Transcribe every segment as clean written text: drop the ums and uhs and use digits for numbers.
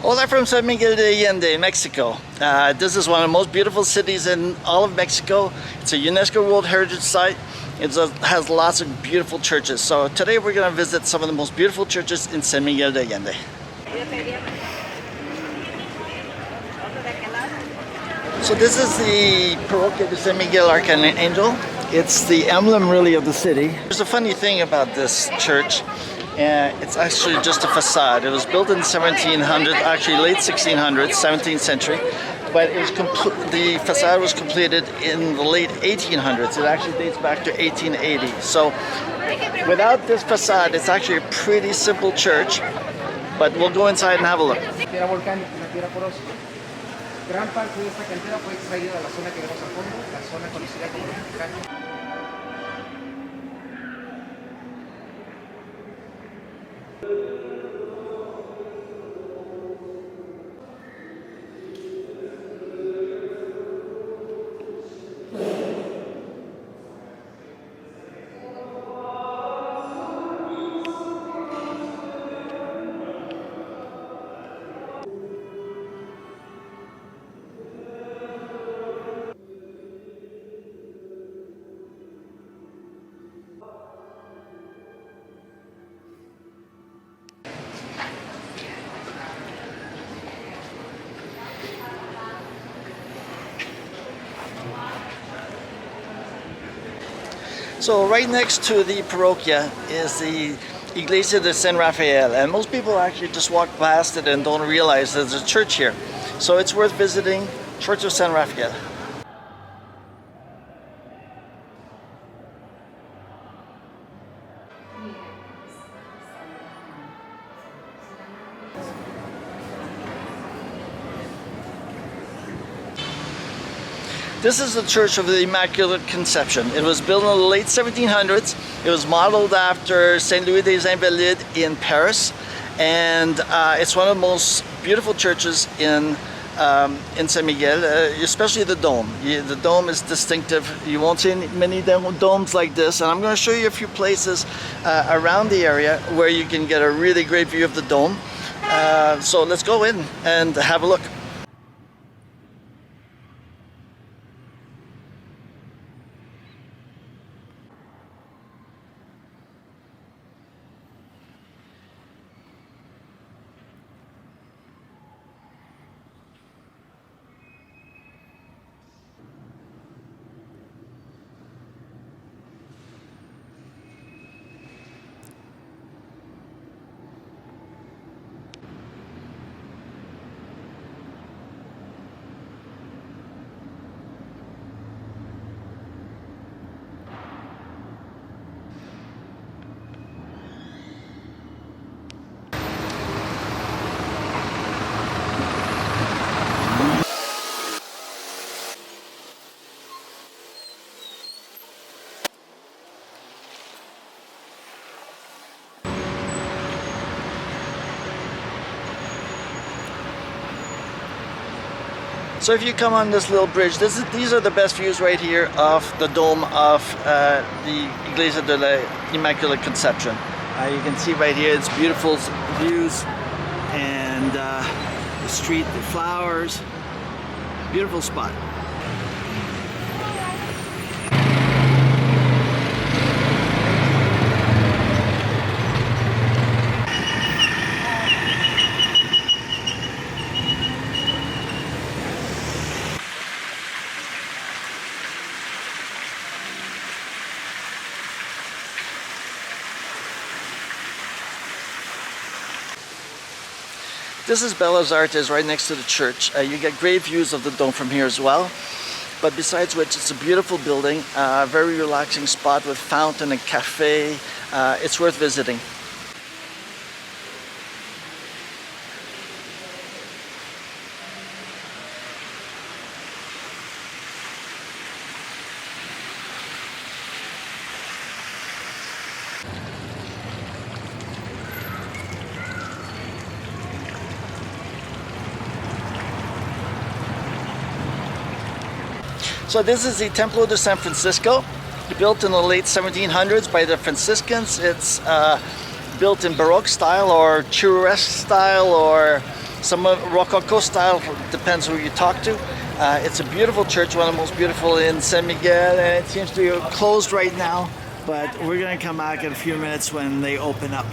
Hola from San Miguel de Allende, Mexico. This is one of the most beautiful cities in all of Mexico. It's a UNESCO World Heritage Site. It has lots of beautiful churches. So today we're going to visit some of the most beautiful churches in San Miguel de Allende. So this is the Parroquia de San Miguel Archangel. It's the emblem really of the city. There's a funny thing about this church. It's actually just a facade. It was built in 1700, actually late 1600s, 17th century, but it was the facade was completed in the late 1800s. It actually dates back to 1880. So without this facade, it's actually a pretty simple church, but we'll go inside and have a look. Gran parte de esta cantera fue extraída de la zona que vemos al fondo, la zona conocida como Mexicano. So right next to the parroquia is the Iglesia de San Rafael, and most people actually just walk past it and don't realize there's a church here. So it's worth visiting, Church of San Rafael. This is the Church of the Immaculate Conception. It was built in the late 1700s. It was modeled after Saint Louis des Invalides in Paris, and it's one of the most beautiful churches in San Miguel, especially the dome. The dome is distinctive. You won't see many domes like this, and I'm going to show you a few places around the area where you can get a really great view of the dome. So let's go in and have a look. So if you come on this little bridge, these are the best views right here of the dome of the Iglesia de la Immaculate Conception. You can see right here, it's beautiful views, and the street, the flowers, beautiful spot. This is Bellas Artes right next to the church. You get great views of the dome from here as well. But besides which, it's a beautiful building, very relaxing spot with fountain and cafe. It's worth visiting. So this is the Templo de San Francisco, built in the late 1700s by the Franciscans. It's built in Baroque style or Churrasque style or some Rococo style, depends who you talk to. It's a beautiful church, one of the most beautiful in San Miguel, and it seems to be closed right now, but we're gonna come back in a few minutes when they open up.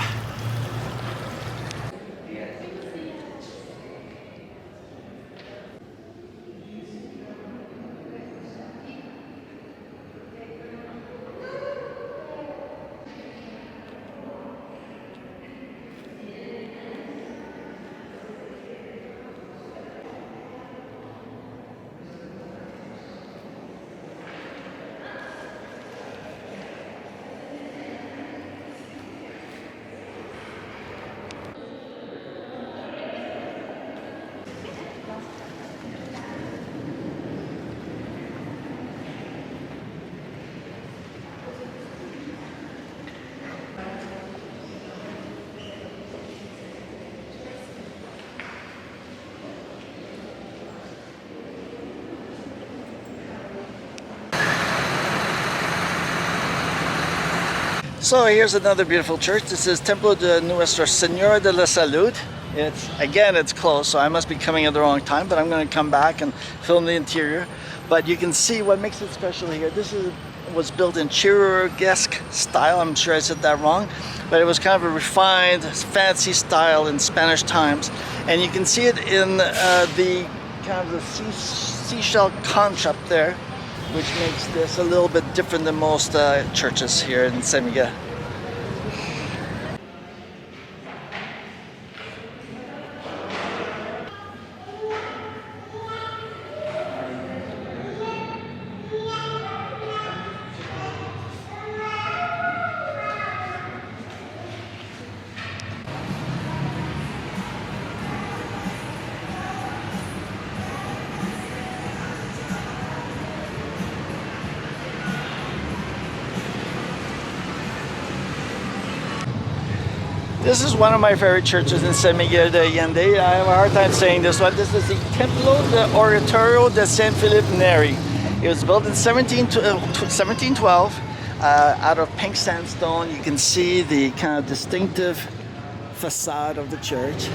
So here's another beautiful church. This is Templo de Nuestra Señora de la Salud. It's closed, so I must be coming at the wrong time, but I'm going to come back and film the interior. But you can see what makes it special here. Was built in Churriguesque style. I'm sure I said that wrong, but it was kind of a refined, fancy style in Spanish times, and you can see it in the kind of the seashell concept there, which makes this a little bit different than most churches here in San Miguel. This is one of my favorite churches in San Miguel de Allende. I have a hard time saying this one. This is the Templo de Oratorio de San Felipe Neri. It was built in 1712 out of pink sandstone. You can see the kind of distinctive facade of the church.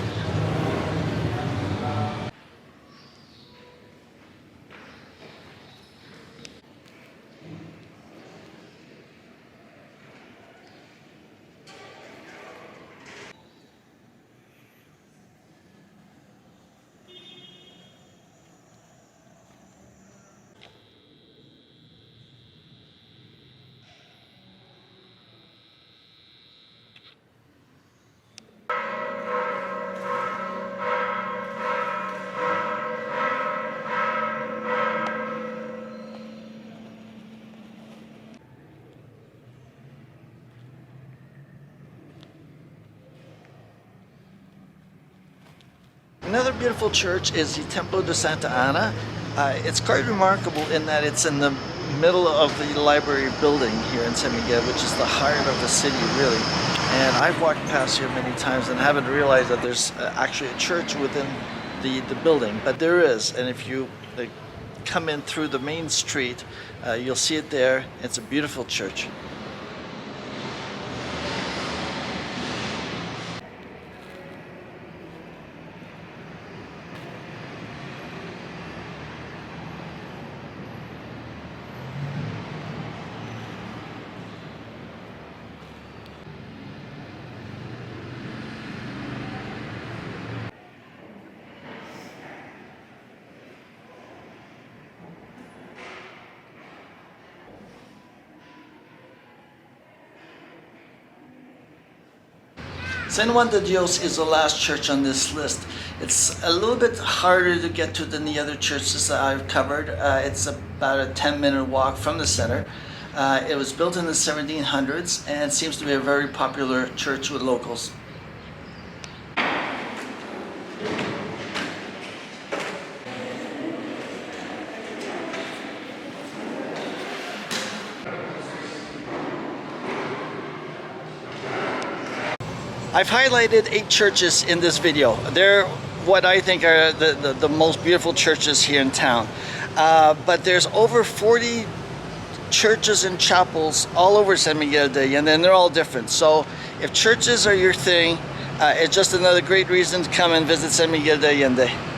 Another beautiful church is the Templo de Santa Ana. It's quite remarkable in that it's in the middle of the library building here in San Miguel, which is the heart of the city, really. And I've walked past here many times and haven't realized that there's actually a church within the building, but there is. And if you come in through the main street, you'll see it there. It's a beautiful church. San Juan de Dios is the last church on this list. It's a little bit harder to get to than the other churches that I've covered. It's about a 10-minute walk from the center. It was built in the 1700s and seems to be a very popular church with locals. I've highlighted 8 churches in this video. They're what I think are the most beautiful churches here in town. But there's over 40 churches and chapels all over San Miguel de Allende, and they're all different. So if churches are your thing, It's just another great reason to come and visit San Miguel de Allende.